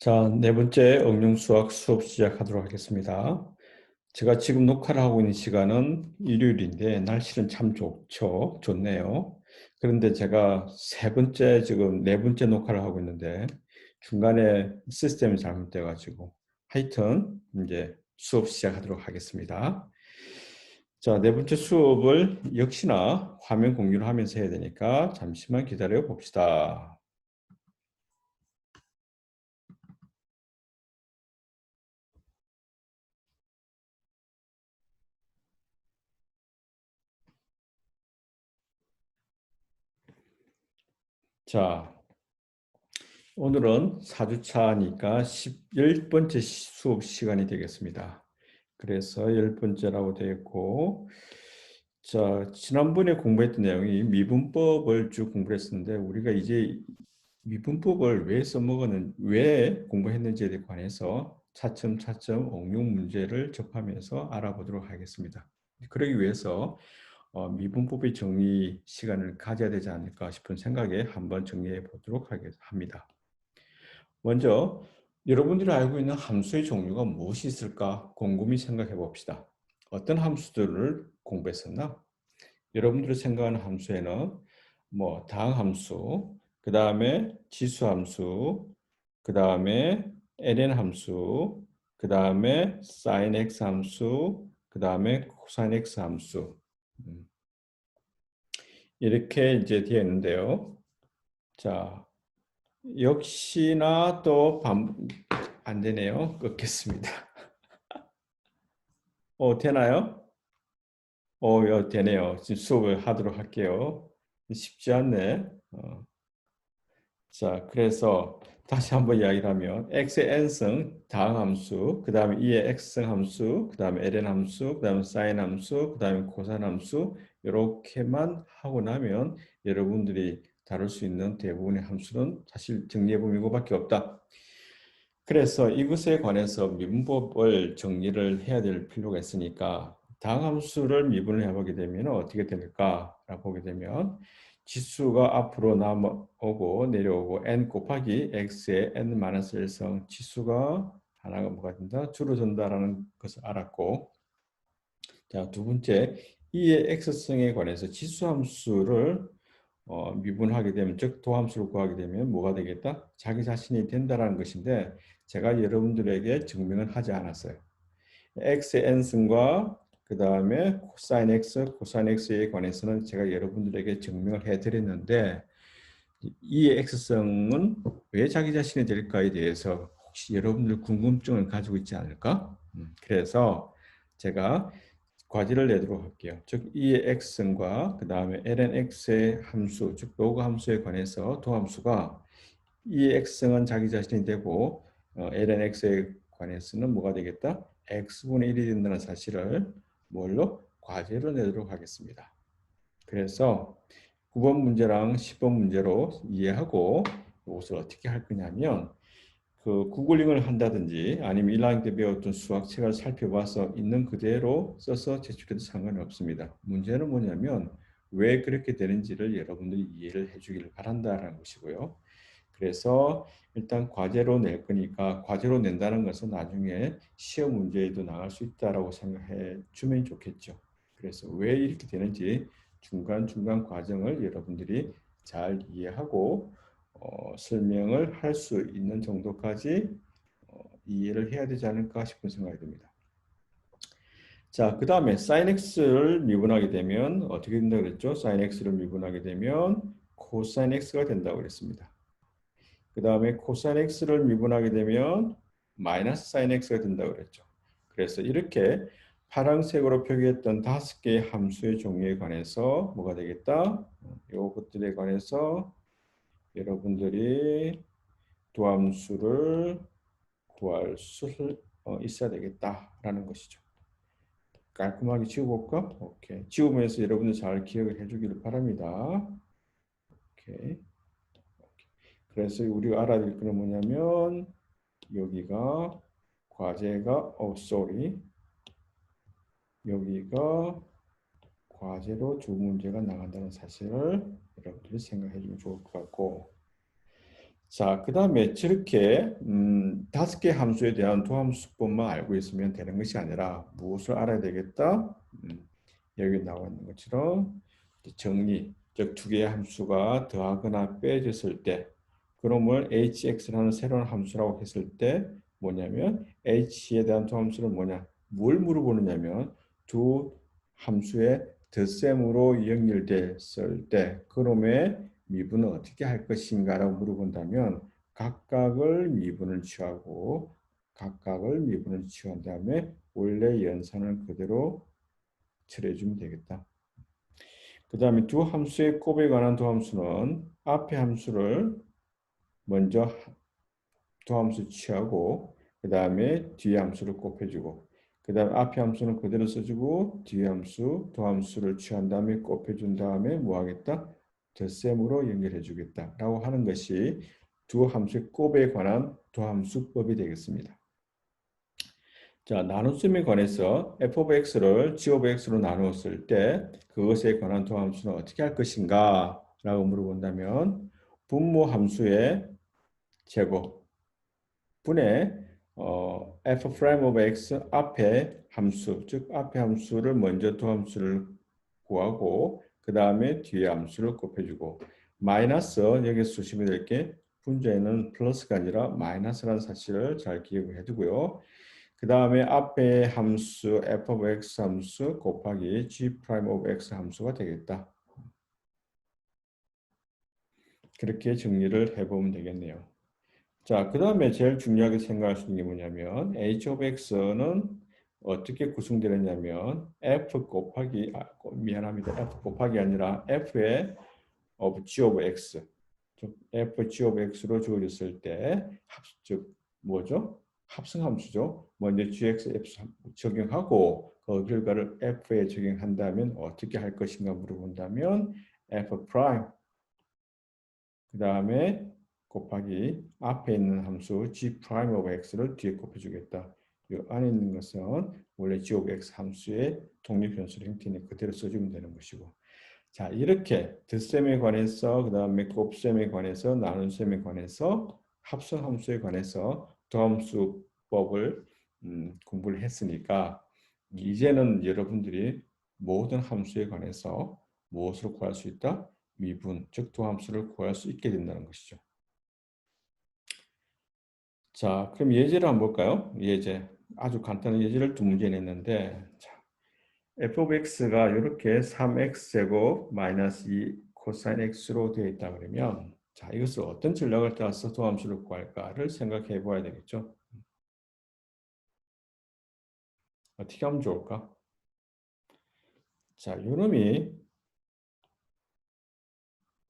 자, 네 번째 응용 수학 수업 시작하도록 하겠습니다. 제가 지금 녹화를 하고 있는 시간은 일요일인데 날씨는 참 좋네요. 그런데 제가 지금 네 번째 녹화를 하고 있는데 중간에 시스템이 잘못돼 가지고 하여튼 이제 수업 시작하도록 하겠습니다. 자, 네 번째 수업을 역시나 화면 공유를 하면서 해야 되니까 잠시만 기다려 봅시다. 자, 오늘은 4주차니까 10번째 수업 시간이 되겠습니다. 그래서 10번째라고 되어 있고, 자, 지난번에 공부했던 내용이 미분법을 쭉 공부했었는데, 우리가 이제 미분법을 왜 공부했는지에 관해서 차츰차츰 응용 문제를 접하면서 알아보도록 하겠습니다. 그러기 위해서 미분법의 정리 시간을 가져야 되지 않을까 싶은 생각에 한번 정리해 보도록 합니다. 먼저 여러분들이 알고 있는 함수의 종류가 무엇이 있을까 곰곰이 생각해 봅시다. 어떤 함수들을 공부했었나? 여러분들이 생각하는 함수에는 다항함수, 그 다음에 지수함수, 그 다음에 ln 함수, 그 다음에 sin x 함수, 그 다음에 cos x 함수, 음, 이렇게 이제 되어 있는데요. 자, 역시나 안 되네요. 끊겠습니다. 되나요? 되네요. 지금 수업을 하도록 할게요. 쉽지 않네. 자, 그래서 다시 한번 이야기를 하면 x의 n승 다항함수, 그 다음에 2의 x승 함수, 그 다음에 ln 함수, 그 다음에 sin 함수, 그 다음에 코사인 함수 이렇게만 하고 나면 여러분들이 다룰 수 있는 대부분의 함수는 사실 정리해보면 이거밖에 없다. 그래서 이것에 관해서 미분법을 정리를 해야 될 필요가 있으니까 다항함수를 미분을 해보게 되면 어떻게 될까라고 보게 되면 지수가 앞으로 남아오고 내려오고 n 곱하기 x의 n-1성 지수가 하나가 뭐가 된다? 줄어든다라는 것을 알았고, 자, 두 번째, 이의 x승에 관해서 지수함수를 미분하게 되면, 즉 도함수를 구하게 되면 뭐가 되겠다? 자기 자신이 된다라는 것인데 제가 여러분들에게 증명을 하지 않았어요. x의 n승과 그 다음에 코사인 x, 코사인 x에 관해서는 제가 여러분들에게 증명을 해드렸는데 이 x승은 왜 자기 자신이 될까에 대해서 혹시 여러분들 궁금증을 가지고 있지 않을까? 그래서 제가 과제를 내도록 할게요. 즉, 이의 x승과 그 다음에 ln x의 함수, 즉 로그 함수에 관해서 도함수가 이의 x승은 자기 자신이 되고 ln x에 관해서는 뭐가 되겠다? x분의 1이 된다는 사실을 뭘로? 과제로 내도록 하겠습니다. 그래서 9번 문제랑 10번 문제로 이해하고 이것을 어떻게 할 거냐면 그 구글링을 한다든지 아니면 1학년 때 배웠던 수학책을 살펴봐서 있는 그대로 써서 제출해도 상관이 없습니다. 문제는 뭐냐면 왜 그렇게 되는지를 여러분들이 이해를 해주기를 바란다는 것이고요. 그래서 일단 과제로 낼 거니까 과제로 낸다는 것은 나중에 시험 문제에도 나갈 수 있다라고 생각해 주면 좋겠죠. 그래서 왜 이렇게 되는지 중간중간 과정을 여러분들이 잘 이해하고 설명을 할 수 있는 정도까지 이해를 해야 되지 않을까 싶은 생각이 듭니다. 자, 그 다음에 sin x를 미분하게 되면 어떻게 된다고 그랬죠? sin x를 미분하게 되면 cosine x가 된다고 그랬습니다. 그 다음에 코사인 x를 미분하게 되면 마이너스 사인 x가 된다고 그랬죠. 그래서 이렇게 파란색으로 표기했던 5개의 함수의 종류에 관해서 뭐가 되겠다? 이것들에 관해서 여러분들이 도함수를 구할 수 있어야 되겠다라는 것이죠. 깔끔하게 지워볼까? 오케이. 지우면서 여러분들 잘 기억을 해주기를 바랍니다. 오케이. 그래서 우리가 알아야 될 거는 뭐냐면 여기가 과제가 sorry. 여기가 과제로 두 문제가 나간다는 사실을 여러분들이 생각해 주면 좋을 것 같고, 자, 그 다음에 저렇게 5개 함수에 대한 도함수법만 알고 있으면 되는 것이 아니라 무엇을 알아야 되겠다? 여기 나와 있는 것처럼 정리, 즉 두 개의 함수가 더하거나 빼졌을 때 그놈을 hx라는 새로운 함수라고 했을 때 뭐냐면 h에 대한 도함수는 뭐냐? 뭘 물어보느냐면 두 함수의 덧셈으로 연결됐을 때 그놈의 미분은 어떻게 할 것인가라고 물어본다면 각각을 미분을 취한 다음에 원래 연산을 그대로 처리해주면 되겠다. 그 다음에 두 함수의 곱에 관한 두 함수는 앞에 함수를 먼저 두 함수 취하고 그 다음에 뒤에 함수를 곱해주고 그 다음에 앞에 함수는 그대로 써주고 뒤에 함수, 두 함수를 취한 다음에 곱해준 다음에 뭐 하겠다? 덧셈으로 연결해 주겠다 라고 하는 것이 두 함수의 곱에 관한 두 함수법이 되겠습니다. 자, 나눗셈에 관해서 f of x를 g of x로 나누었을 때 그것에 관한 두 함수는 어떻게 할 것인가 라고 물어본다면 분모 함수의 제곱 분의 f prime of x 앞에 함수, 즉 앞에 함수를 먼저 두 함수를 구하고 그 다음에 뒤에 함수를 곱해주고 마이너스 여기서 조심해야 될 게 분자에는 플러스가 아니라 마이너스라는 사실을 잘 기억을 해두고요. 그 다음에 앞에 함수 f of x 함수 곱하기 g prime of x 함수가 되겠다. 그렇게 정리를 해보면 되겠네요. 자, 그 다음에 제일 중요하게 생각할 수 있는 게 뭐냐면 h of x는 어떻게 구성되느냐면 f 곱하기 미안합니다. f 곱하기 아니라 f의 of g of x 즉 f g of x로 주어졌을 때 즉 뭐죠? 합성함수죠. 먼저 gx f 적용하고 그 결과를 f에 적용한다면 어떻게 할 것인가 물어본다면 f 프라임 그 다음에 곱하기 앞에 있는 함수 g prime of x를 뒤에 곱해주겠다. 이 안에 있는 것은 원래 g of x 함수의 독립변수의 형태니 그대로 써주면 되는 것이고 자 이렇게 덧셈에 관해서 그 다음에 곱셈에 관해서 나눗셈에 관해서 합성함수에 관해서 도함수법을 공부를 했으니까 이제는 여러분들이 모든 함수에 관해서 무엇을 구할 수 있다? 미분, 즉 도함수를 구할 수 있게 된다는 것이죠. 자, 그럼 예제를 한번 볼까요? 예제. 아주 간단한 예제를 두 문제 냈는데 자, f of x가 이렇게 3x제곱 마이너스 2 코사인 x로 되어 있다 그러면 자, 이것을 어떤 전략을 따라서 도함수를 구할까를 생각해 봐야 되겠죠. 어떻게 하면 좋을까? 자, 요놈이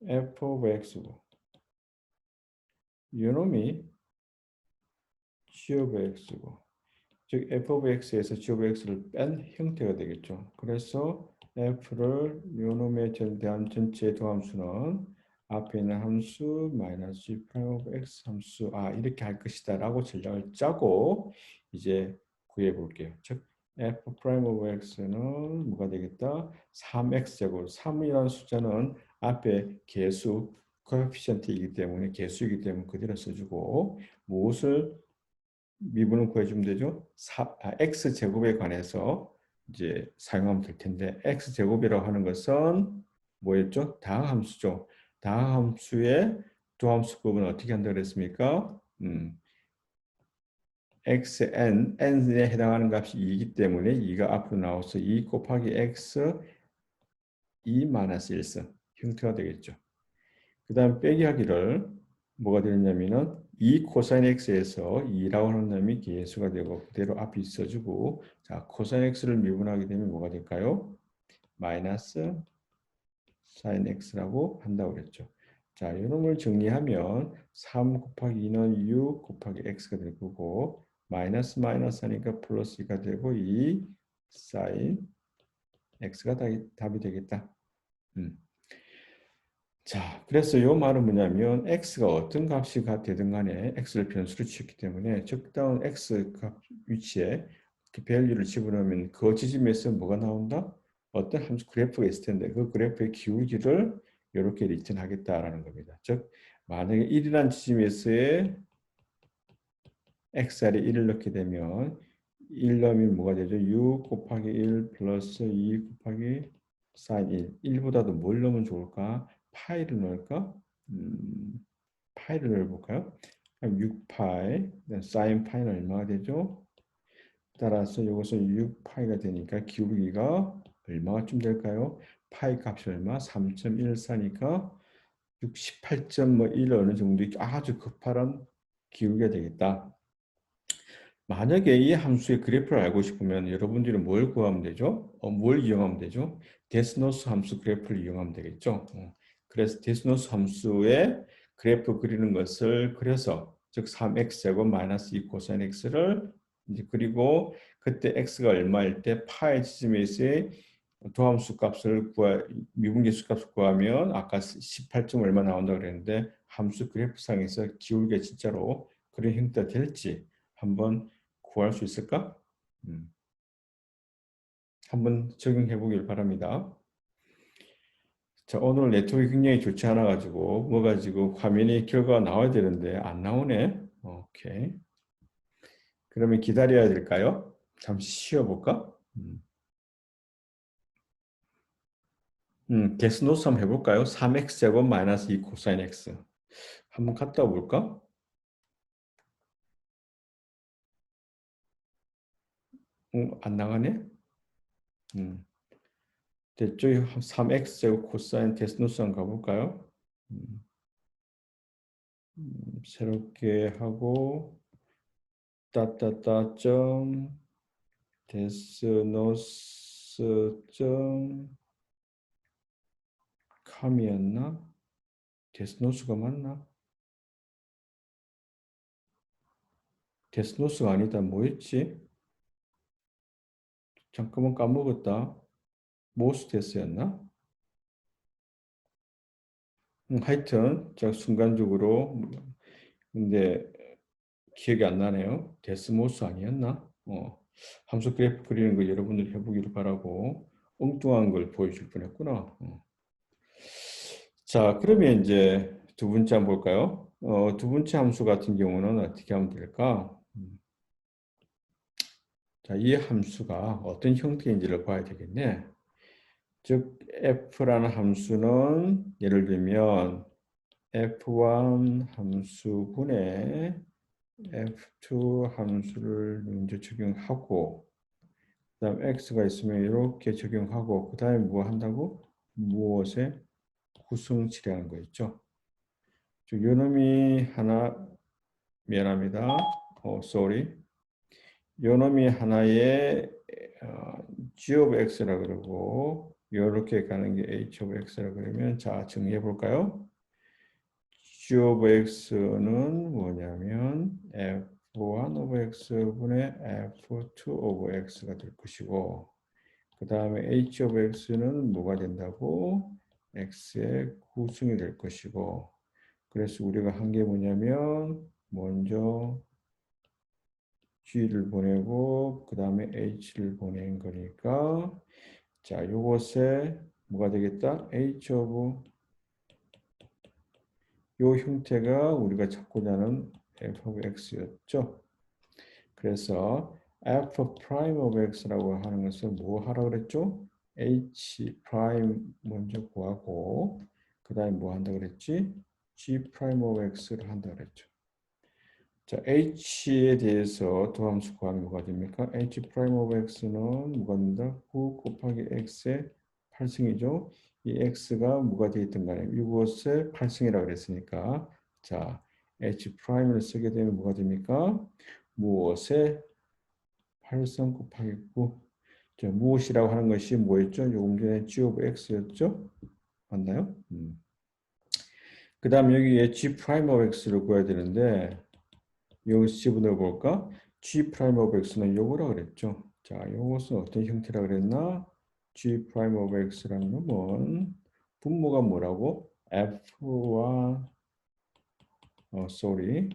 f of x고 요놈이 g of x고 즉 f of x에서 g of x를 뺀 형태가 되겠죠. 그래서 f를 요놈에 대한 전체 도함수는 앞에 있는 함수 마이너스 g prime of x 함수 이렇게 할 것이다 라고 전략을 짜고 이제 구해 볼게요. 즉 f prime of x는 뭐가 되겠다? 3x제곱 3이라는 숫자는 앞에 개수 코에피션트이기 때문에 개수이기 때문에 그대로 써주고 무엇을 미분을 구해주면 되죠. x제곱에 관해서 이제 사용하면 될 텐데 x제곱이라고 하는 것은 뭐였죠? 다항함수죠. 다항함수의 도함수법은 어떻게 한다고 그랬습니까? n에 해당하는 값이 2이기 때문에 2가 앞으로 나와서 2 곱하기 x 2-1승 형태가 되겠죠. 그 다음 빼기 하기를 뭐가 되느냐면은 2 코사인 x에서 2라고 하는 놈이 개수가 되고 그대로 앞에 있어주고 자 코사인 x를 미분하게 되면 뭐가 될까요? 마이너스 사인 x라고 한다고 그랬죠. 자 이놈을 정리하면 3 곱하기 2는 6 곱하기 x가 될 거고 마이너스 마이너스 하니까 플러스 2가 되고 2 사인 x가 답이 되겠다. 자, 그래서 이 말은 뭐냐면 x가 어떤 값이 되든 간에 x를 변수로 취했기 때문에 적당한 x 값 위치에 그 밸류를 집어넣으면 그 지점에서 뭐가 나온다? 어떤 함수 그래프가 있을 텐데 그 그래프의 기울기를 이렇게 리턴하겠다라는 겁니다. 즉 만약에 1이라는 지점에서의 xr에 1을 넣게 되면 1 넣으면 뭐가 되죠? 6 곱하기 1 플러스 2 곱하기 sin 1. 1보다도 뭘 넣으면 좋을까? 파이를 넣을까? 파이를 넣어볼까요? 그럼 6파이, sin 파이는 얼마가 되죠? 따라서 이것은 6파이가 되니까 기울기가 얼마쯤 될까요? 파이 값이 얼마? 3.14니까 68.1 어느 정도 아주 급한 기울기가 되겠다. 만약에 이 함수의 그래프를 알고 싶으면 여러분들이 뭘 구하면 되죠? 뭘 이용하면 되죠? 데스노스 함수 그래프를 이용하면 되겠죠. 그래서 데스노스 함수의 그래프 그리는 것을 그려서 즉 3x제곱 마이너스 2 코사인 x를 이제 그리고 그때 x가 얼마일 때 파의 지점에서의 도함수 값을 미분계수 값을 구하면 아까 18점 얼마 나온다고 그랬는데 함수 그래프상에서 기울기가 진짜로 그런 형태가 될지 한번 구할 수 있을까? 한번 적용해 보길 바랍니다. 자, 오늘 네트워크 굉장히 좋지 않아 가지고 뭐 가지고 화면에 결과가 나와야 되는데 안 나오네. 오케이. 그러면 기다려야 될까요? 잠시 쉬어 볼까? 데스노스 한번 해볼까요? 3x제곱 마이너스 2 코사인 x. 한번 갔다 볼까? 안 나가네? 음, 됐죠? 3x제곱 코사인 데스노스 한번 가볼까요? 음, 새롭게 하고 따따따 점 데스노스 점 컴이었나? 데스노스가 맞나? 데스노스가 아니다. 뭐였지? 잠깐만 까먹었다. 모스테스였나? 하여튼 제가 순간적으로 근데 기억이 안 나네요. 데스모스 아니었나? 함수 그래프 그리는 거 여러분들 해보기를 바라고 엉뚱한 걸 보여줄 뻔했구나. 자, 그러면 이제 두 번째 한번 볼까요? 두 번째 함수 같은 경우는 어떻게 하면 될까? 자, 이 함수가 어떤 형태인지를 봐야 되겠네. 즉, f라는 함수는 예를 들면 f1 함수분의 f2 함수를 먼저 적용하고 그 다음 x가 있으면 이렇게 적용하고 그 다음에 뭐 한다고? 무엇에 구성치라는 거 있죠. 요놈이 하나 미안합니다. sorry. 요놈이 하나의 g of x라 그러고 이렇게 가는 게 h of x라 그러면 자 정리해 볼까요? g of x는 뭐냐면 f1 of x분의 f2 of x가 될 것이고 그 다음에 h of x는 뭐가 된다고? x의 구성이 될 것이고 그래서 우리가 한 게 뭐냐면 먼저 g를 보내고 그 다음에 h를 보낸 거니까 자 요것에 뭐가 되겠다? h of 요 형태가 우리가 찾고자 하는 f of x였죠. 그래서 f prime of x라고 하는 것은 뭐 하라고 그랬죠? h prime 먼저 구하고 그 다음에 뭐 한다 그랬지? g prime of x를 한다 그랬죠. 자, h에 대해서 도함수 구하면 뭐가 됩니까? h prime of x는 뭐가 된다? 9 곱하기 x의 8승이죠. 이 x가 뭐가 되겠든 간에 이것의 8승이라고 그랬으니까 자, h prime을 쓰게 되면 뭐가 됩니까? 무엇의 8승 곱하기 9. 자, 무엇이라고 하는 것이 뭐였죠? 조금 전에 g of x였죠? 맞나요? 그 다음 여기에 g prime of x를 구해야 되는데 여기서 집어넣어 볼까? G prime of x는 요거라 그랬죠. 자, 요것은 어떤 형태라 그랬나? G prime of x라는 놈은 분모가 뭐라고? F와 sorry.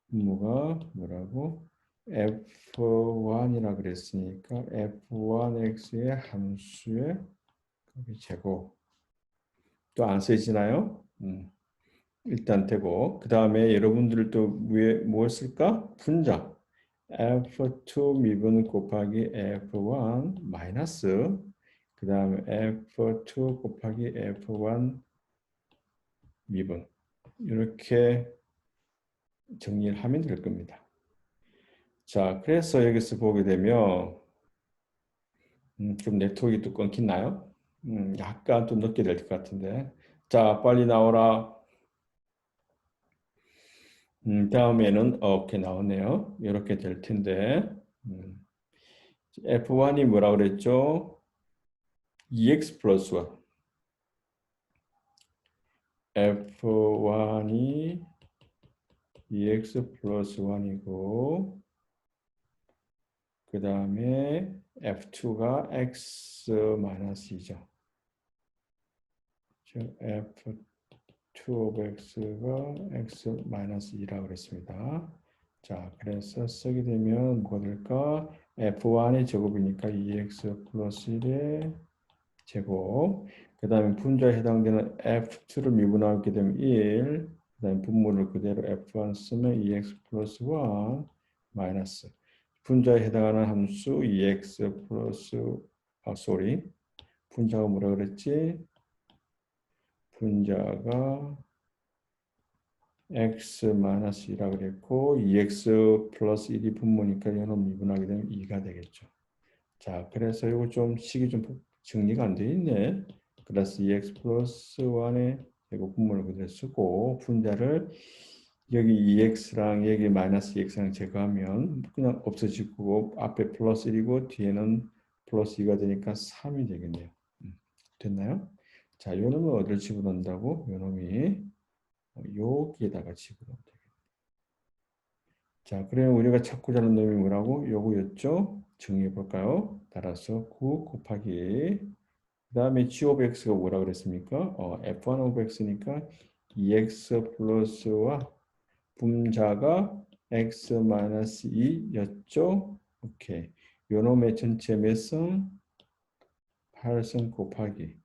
분모가 뭐라고? F1이라 그랬으니까 F1x의 함수의 제곱. 또 안 쓰이지나요? 일단 되고 그 다음에 여러분들 또 위에 뭘 쓸까? 분자 F2 미분 곱하기 F1 마이너스 그 다음에 F2 곱하기 F1 미분 이렇게 정리를 하면 될 겁니다. 자, 그래서 여기서 보게 되면 좀 네트워크가 또 끊기나요? 약간 좀 늦게 될 것 같은데. 자, 빨리 나오라. 다음에는 이렇게 나오네요. 이렇게 될 텐데. F1이 뭐라 그랬죠? EX 플러스 1. F1이 EX 플러스 1이고 그 다음에 F2가 X 마이너스 2죠. F2 of X가 X 마이너스 2라고 그랬습니다. 자, 그래서 쓰게 되면 뭐가 될까? F1의 제곱이니까 2X 플러스 1의 제곱. 그 다음에 분자에 해당되는 F2를 미분하게 되면 1. 그 다음에 분모를 그대로 F1 쓰면 2X 플러스 1 마이너스. 분자에 해당하는 함수 2X 플러스, 분자가 뭐라 그랬지? 분자가 x 마이너스 2라고 그랬고 2x 플러스 1이 분모니까 이거는 미분하게 되면 2가 되겠죠. 자, 그래서 이거 좀 식이 좀 정리가 안 돼 있네. 그래서 2x 플러스 1의 제곱 분모를 그대로 쓰고 분자를 여기 2x랑 여기 마이너스 2x랑 제거하면 그냥 없어지고 앞에 플러스 1이고 뒤에는 플러스 2가 되니까 3이 되겠네요. 됐나요? 자, 요 놈을 어디를 집어넣는다고? 요 놈이 여기에다가 집어넣으면 되겠네요. 자, 그러면 우리가 찾고자 하는 놈이 뭐라고? 요거였죠? 정리해 볼까요? 따라서 9 곱하기 그 다음에 g of x가 뭐라 그랬습니까? f1 of x니까 2x 플러스와 분자가 x 마이너스 2였죠? 오케이. 요 놈의 전체 몇 승? 8승 곱하기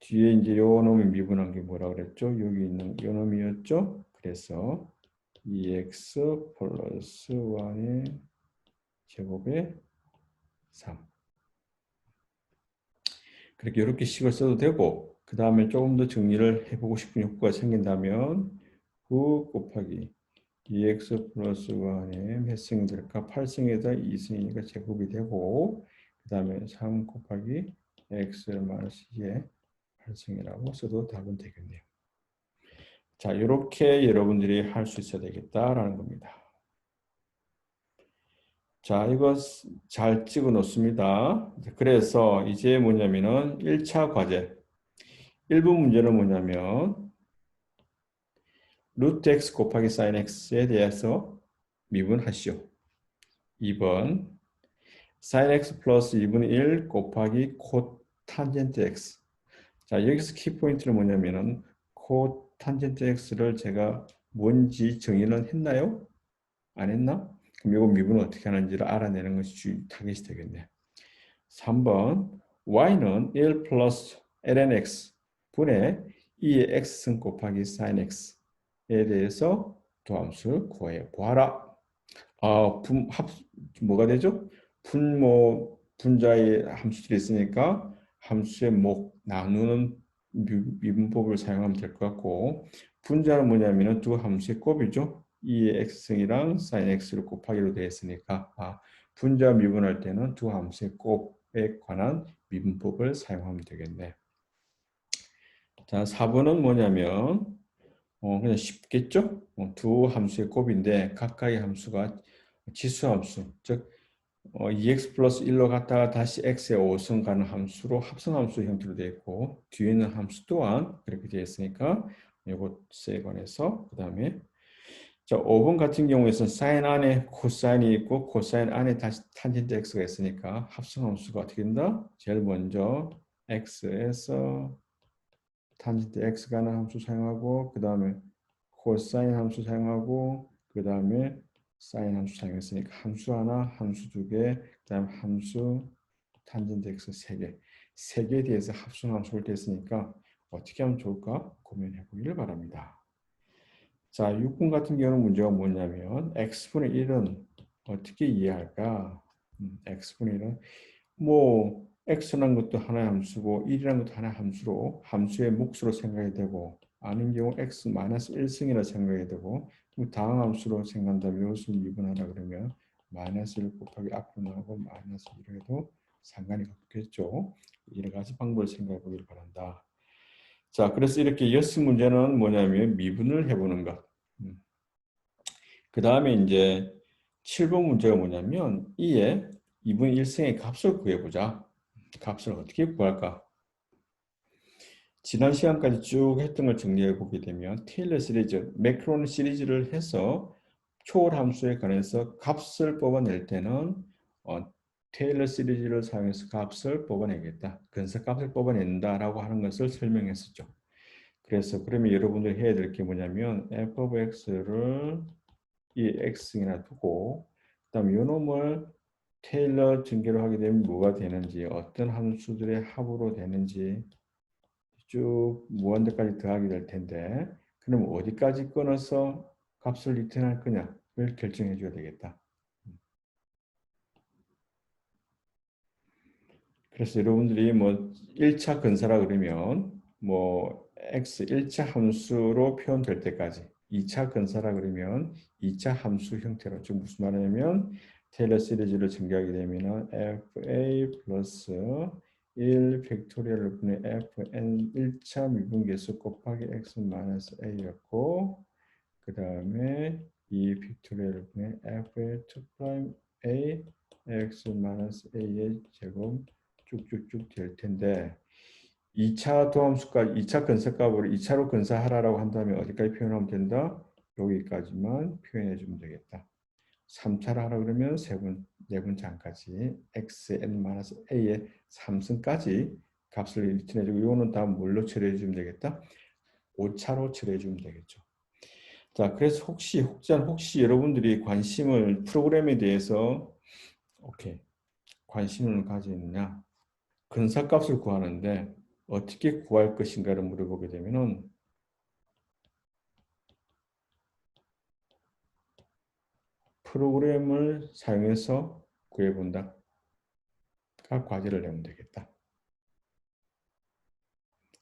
뒤에 이제 요 놈이 미분한 게 뭐라 그랬죠? 여기 있는 요 놈이었죠? 그래서 2x 플러스 1의 제곱에 3. 그렇게 이렇게 식을 써도 되고 그 다음에 조금 더 정리를 해보고 싶은 욕구가 생긴다면 9 곱하기 2x 플러스 1의 몇 승이 될까? 8승에다 2승이니까 제곱이 되고 그 다음에 3 곱하기 x 마이너스 2의 8승이라고 써도 답은 되겠네요. 자, 이렇게 여러분들이 할 수 있어야 되겠다라는 겁니다. 자, 이거 잘 찍어 놓습니다. 그래서 이제 뭐냐면은 1차 과제. 1번 문제는 뭐냐면 루트 x 곱하기 sin x에 대해서 미분하시오. 2번 sin x 플러스 2분의 1 곱하기 코탄젠트 x. 자, 여기서 키포인트는 뭐냐면은 코탄젠트 x를 제가 뭔지 정의는 했나요? 안 했나? 그럼 이거 미분을 어떻게 하는지를 알아내는 것이 타겟이 되겠네. 3번 y는 1 플러스 ln x 분의 2의 x승 곱하기 sin x에 대해서 도함수를 구해 보아라. 뭐가 되죠? 분자의 함수들이 있으니까 함수의 목 나누는 미분법을 사용하면 될 것 같고 분자는 뭐냐면은 두 함수의 곱이죠. 2의 x승이랑 sin x를 곱하기로 되어 있으니까 분자 미분할 때는 두 함수의 곱에 관한 미분법을 사용하면 되겠네. 자, 4번은 뭐냐면 그냥 쉽겠죠? 두 함수의 곱인데 각각의 함수가 지수함수, 즉 2x 플러스 1로 갔다가 다시 x의 5승 가는 함수로 합성함수 형태로 되어 있고 뒤에 있는 함수 또한 그렇게 되어 있으니까 이것에 관해서 그 다음에 자, 5번 같은 경우에는 사인 안에 코사인이 있고 코사인 안에 다시 탄젠트 x가 있으니까 합성함수가 어떻게 된다? 제일 먼저 x에서 탄젠트 x가 하는 함수 사용하고 그 다음에 코사인 함수 사용하고 그 다음에 사인 함수 사용했으니까 함수 하나, 함수 두 개, 그 다음에 함수 탄젠트 x 세 개, 세 개에 대해서 합성 함수를 댔으니까 어떻게 하면 좋을까 고민해 보기를 바랍니다. 자, 6번 같은 경우는 문제가 뭐냐면 x분의 1은 어떻게 이해할까? x분의 1은 뭐 x라는 것도 하나의 함수고 1이라는 것도 하나의 함수로 함수의 몫으로 생각이 되고 아닌 경우 x 마이너스 1승이라 생각이 되고 다음 함수로 생각한다면 이것을 미분하라 그러면 마이너스 1 곱하기 앞으로 나오고 마이너스 1로 해도 상관이 없겠죠. 여러 가지 방법을 생각해 보길 바란다. 자, 그래서 이렇게 여섯 문제는 뭐냐면 미분을 해보는 것. 그 다음에 이제 7번 문제가 뭐냐면 이에 2분의 1승의 값을 구해보자. 값을 어떻게 구할까? 지난 시간까지 쭉 했던 걸 정리해 보게 되면 테일러 시리즈, 매크론 시리즈를 해서 초월 함수에 관해서 값을 뽑아낼 때는 테일러 시리즈를 사용해서 값을 뽑아내겠다. 근사값을 뽑아낸다라고 하는 것을 설명했었죠. 그래서 그러면 여러분들이 해야 될 게 뭐냐면 f of x를 이 x이나 두고 그다음 요놈을 테일러 증계로 하게 되면 뭐가 되는지 어떤 함수들의 합으로 되는지 쭉 무한대까지 더하게 될 텐데 그럼 어디까지 끊어서 값을 리턴할 거냐를 결정해 줘야 되겠다. 그래서 여러분들이 뭐 1차 근사라 그러면 뭐 x 1차 함수로 표현될 때까지 2차 근사라 그러면 2차 함수 형태로 즉 무슨 말이냐면 테일러 시리즈를 증가하게 되면 fa 플러스 1 팩토리얼 분의 fn 1차 미분계수 곱하기 x 마이너스 a였고 그 다음에 2 팩토리얼 분의 f의 2 프라임 a x 마이너스 a의 제곱 쭉쭉쭉 될 텐데 2차 도함수까지 2차 근사값으로 2차로 근사하라고 한다면 어디까지 표현하면 된다? 여기까지만 표현해 주면 되겠다. 3차를 하라 그러면 네 번째 항까지 xn-a의 3승까지 값을 리턴해 주고 이거는 다 뭘로 처리해 주면 되겠다? 5차로 처리해 주면 되겠죠. 자, 그래서 혹시 여러분들이 관심을 프로그램에 대해서 관심을 가지느냐? 근사값을 구하는데 어떻게 구할 것인가를 물어보게 되면은 프로그램을 사용해서 구해본다. 가 과제를 내면 되겠다.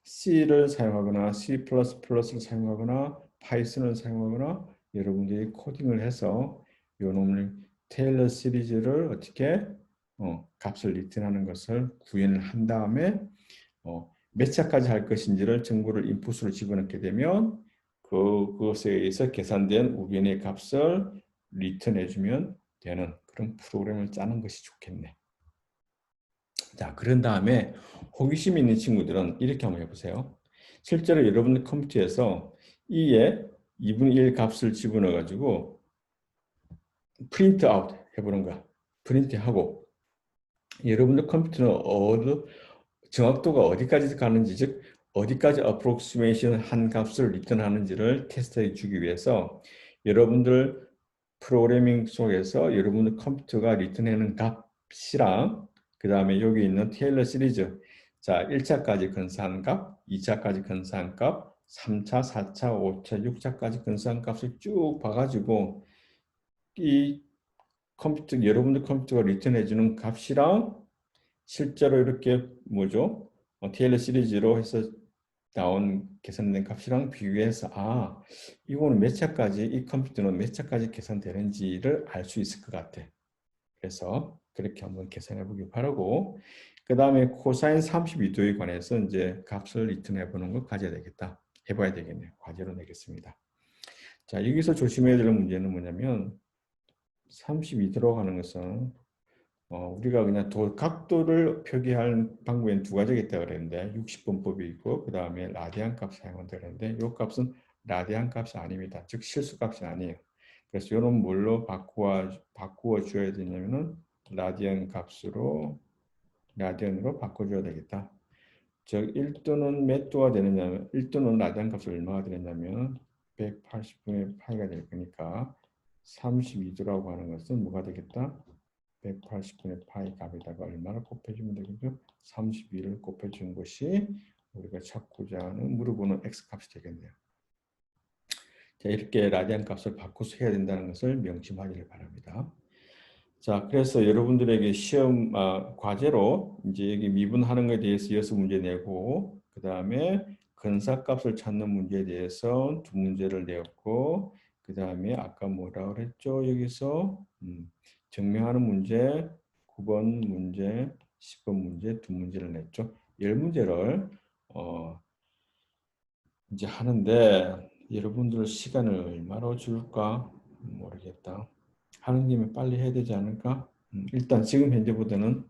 C를 사용하거나 C++를 사용하거나 파이썬을 사용하거나 여러분들이 코딩을 해서 요놈을 테일러 시리즈를 어떻게 값을 리턴하는 것을 구현을 한 다음에 몇 차까지 할 것인지를 정보를 인풋으로 집어넣게 되면 그것에 의해서 계산된 우변의 값을 리턴해주면 되는 그런 프로그램을 짜는 것이 좋겠네. 자, 그런 다음에 호기심 있는 친구들은 이렇게 한번 해보세요. 실제로 여러분들 컴퓨터에서 2에 2분의 1 값을 집어넣어가지고 프린트 아웃 해보는 거야. 프린트하고 여러분들 컴퓨터는 정확도가 어디까지 가는지 즉 어디까지 approximation 한 값을 리턴하는지를 테스트해 주기 위해서 여러분들 프로그래밍 속에서 여러분들 컴퓨터가 리턴하는 값이랑 그 다음에 여기 있는 테일러 시리즈 자 1차까지 근사한 값, 2차까지 근사한 값, 3차, 4차, 5차, 6차까지 근사한 값을 쭉 봐가지고 이 여러분들 컴퓨터가 리턴해 주는 값이랑 실제로 이렇게 뭐죠? 테일러 시리즈로 해서 나온 계산된 값이랑 비교해서 이거는 몇 차까지 이 컴퓨터는 몇 차까지 계산되는지를 알 수 있을 것 같아. 그래서 그렇게 한번 계산해 보기 바라고 그 다음에 코사인 32도에 관해서 이제 값을 리턴해 보는 걸 가져야 되겠다. 해봐야 되겠네요. 과제로 내겠습니다. 자, 여기서 조심해야 될 문제는 뭐냐면 32도로 가는 것은 우리가 그냥 각도를 표기할 방법에는 두 가지가 있다고 그랬는데 60분법이 있고 그 다음에 라디안 값 사용한다 그랬는데 이 값은 라디안 값이 아닙니다. 즉 실수 값이 아니에요. 그래서 이런 뭘로 바꾸어 줘야 되냐면은 라디안으로 바꿔줘야 되겠다. 즉 1도는 몇 도가 되느냐면 1도는 라디안 값이 얼마가 되느냐면 180분의 파이가 될 거니까 32도라고 하는 것은 뭐가 되겠다? 180분의 파이 값에다가 얼마를 곱해주면 되겠죠? 32를 곱해주는 것이 우리가 찾고자 하는 물어보는 x 값이 되겠네요. 자, 이렇게 라디안 값을 바꿔서 해야 된다는 것을 명심하기를 바랍니다. 자, 그래서 여러분들에게 시험 과제로 이제 여기 미분하는 것에 대해서 6문제 내고 그 다음에 근사값을 찾는 문제에 대해서 2문제를 내었고 그 다음에 아까 뭐라 그랬죠? 여기서 증명하는 문제 9번 문제, 10번 문제 2문제를 냈죠. 10문제를 이제 하는데 여러분들 시간을 얼마나 줄까 모르겠다. 하는 김에 빨리 해야 되지 않을까? 일단 지금 현재보다는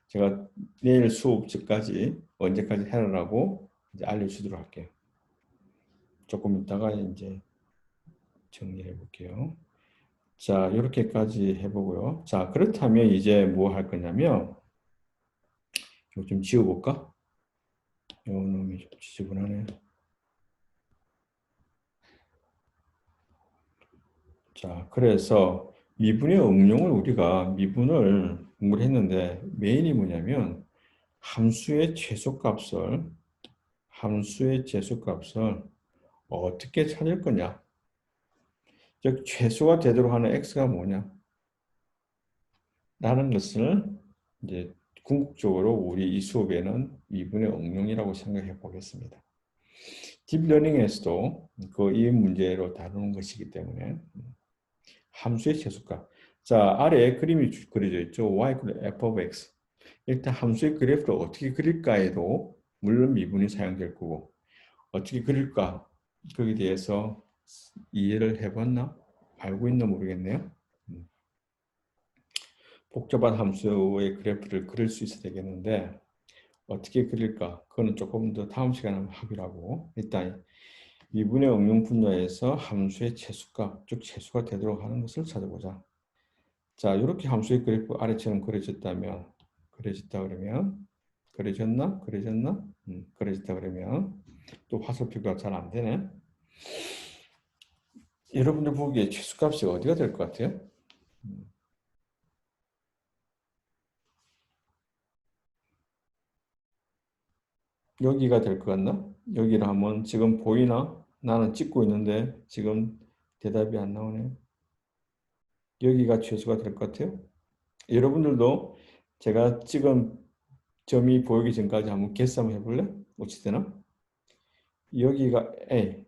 제가 내일 수업까지 언제까지 해라라고 이제 알려주도록 할게요. 조금 이따가 이제 정리해 볼게요. 자, 이렇게까지 해보고요. 자, 그렇다면 이제 뭐 할 거냐면 이거 좀 지워볼까? 요 놈이 좀 지저분하네. 자, 그래서 미분의 응용을 우리가 미분을 공부를 했는데 메인이 뭐냐면 함수의 최소값을 어떻게 찾을 거냐? 즉 최소가 되도록 하는 x가 뭐냐? 라는 것을 이제 궁극적으로 우리 이 수업에는 미분의 응용이라고 생각해 보겠습니다. 딥러닝에서도 이 문제로 다루는 것이기 때문에 함수의 최소값. 자, 아래에 그림이 그려져 있죠. y f of x. 일단 함수의 그래프를 어떻게 그릴까에도 물론 미분이 사용될 거고 어떻게 그릴까? 거기에 대해서 이해를 해봤나? 알고 있나 모르겠네요. 복잡한 함수의 그래프를 그릴 수 있어야 되겠는데 어떻게 그릴까? 그거는 조금 더 다음 시간에 하기로 하고 일단 미분의 응용 분야에서 함수의 최소값, 즉 최소가 되도록 하는 것을 찾아보자. 자, 이렇게 함수의 그래프 아래처럼 그려졌다 그러면 그려졌다 그러면 또 화살표가 잘 안 되네. 여러분들 보기에 최소값이 어디가 될 것 같아요? 여기가 될 것 같나? 여기를 한번 지금 보이나? 나는 찍고 있는데 지금 대답이 안 나오네. 여기가 최소가 될 것 같아요. 여러분들도 제가 찍은 점이 보이기 전까지 한번 개수 한번 해볼래? 어찌 되나? 여기가 A,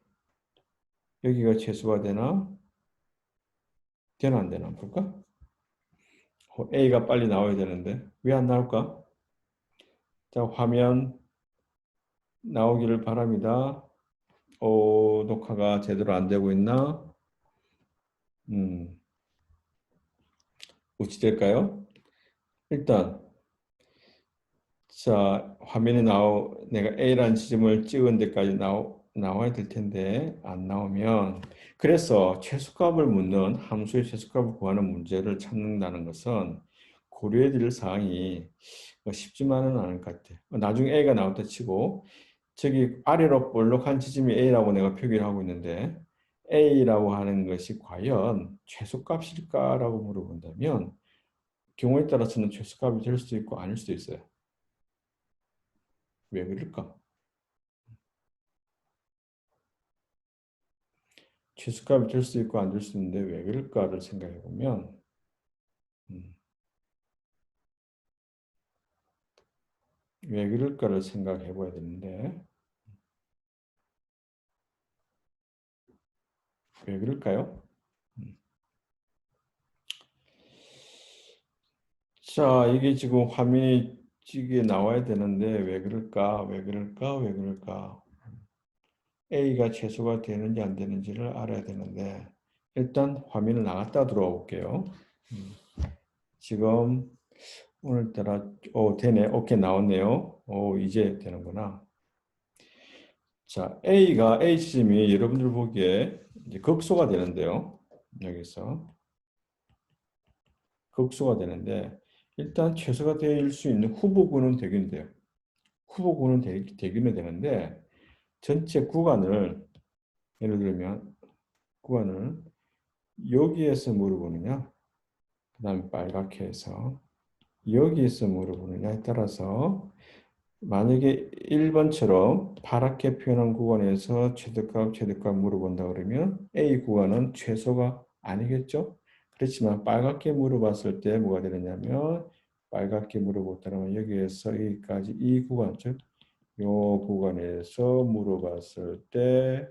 여기가 최소가 되나? 되나 안 되나 한번 볼까? A가 빨리 나와야 되는데 왜 안 나올까? 자, 화면 나오기를 바랍니다. 녹화가 제대로 안 되고 있나? 음, 어찌 될까요? 일단 자, 화면에 내가 A라는 지점을 찍은 데까지 나와야 될 텐데, 안 나오면. 그래서 최소값을 묻는 함수의 최소값을 구하는 문제를 찾는다는 것은 고려해야 될 사항이 쉽지만은 않을 것 같아. 나중에 A가 나왔다 치고, 저기 아래로 볼록한 지점이 A라고 내가 표기를 하고 있는데, A라고 하는 것이 과연 최소값일까라고 물어본다면, 경우에 따라서는 최소값이 될 수도 있고 아닐 수도 있어요. 왜 그럴까? 최소값이 될 수 있고 안 될 수 있는데 왜 그럴까를 생각해 보면 왜 그럴까를 생각해 봐야 되는데 왜 그럴까요? 자, 이게 지금 화면이 찌게 나와야 되는데 왜 그럴까? 왜 그럴까? 왜 그럴까? A가 최소가 되는지 안 되는지를 알아야 되는데 일단 화면을 나갔다 들어와 볼게요. 지금 오늘따라 되네. 오케이 나왔네요. 이제 되는구나. 자, A 지점이 여러분들 보기에 이제 극소가 되는데요. 여기서 극소가 되는데 일단 최소가 될 수 있는 후보군은 되긴 돼요. 후보군은 되기는 되는데 전체 구간을 예를 들면 구간을 여기에서 물어보느냐 그 다음에 빨갛게 해서 여기에서 물어보느냐에 따라서 만약에 1번처럼 파랗게 표현한 구간에서 최대값 물어본다 그러면 A 구간은 최소가 아니겠죠? 그렇지만 빨갛게 물어봤을 때 뭐가 되느냐면 빨갛게 물어봤다면 여기에서 여기까지 이 구간, 즉 이 구간에서 물어봤을 때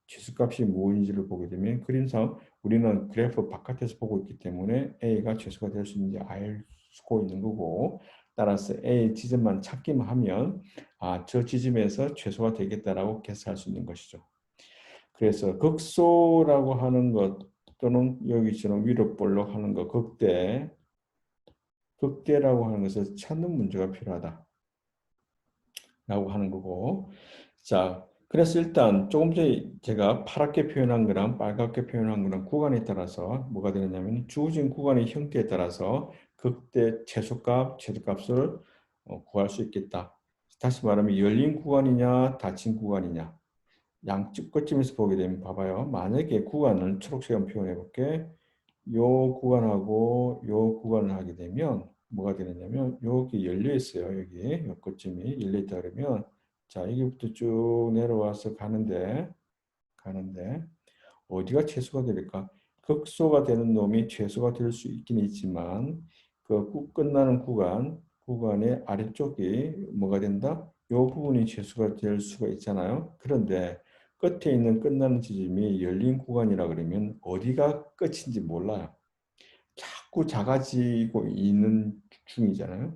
최소값이 무엇인지를 보게 되면 그림상 우리는 그래프 바깥에서 보고 있기 때문에 A가 최소가 될 수 있는지 알 수 있는 거고 따라서 A 지점만 찾기만 하면 저 지점에서 최소가 되겠다라고 계산할 수 있는 것이죠. 그래서 극소라고 하는 것 또는 여기처럼 위로 볼록 하는 것 극대라고 하는 것을 찾는 문제가 필요하다. 라고 하는 거고. 자, 그래서 일단 조금 전에 제가 파랗게 표현한 거랑 빨갛게 표현한 거랑 구간에 따라서 뭐가 되느냐면 주어진 구간의 형태에 따라서 극대 최소값을 구할 수 있겠다. 다시 말하면 열린 구간이냐 닫힌 구간이냐 양쪽 끝쯤에서 보게 되면 봐봐요. 만약에 구간을 초록색으로 표현해 볼게. 요 구간하고 요 구간을 하게 되면 뭐가 되느냐면 여기 열려 있어요. 여기 요 끝쯤이 열려 있다 그러면 자 여기부터 쭉 내려와서 가는데 어디가 최소가 될까? 극소가 되는 놈이 최소가 될 수 있긴 있지만 그 끝나는 구간의 아래쪽이 뭐가 된다? 요 부분이 최소가 될 수가 있잖아요. 그런데 끝에 있는 끝나는 지점이 열린 구간이라 그러면 어디가 끝인지 몰라요. 자꾸 작아지고 있는 중이잖아요.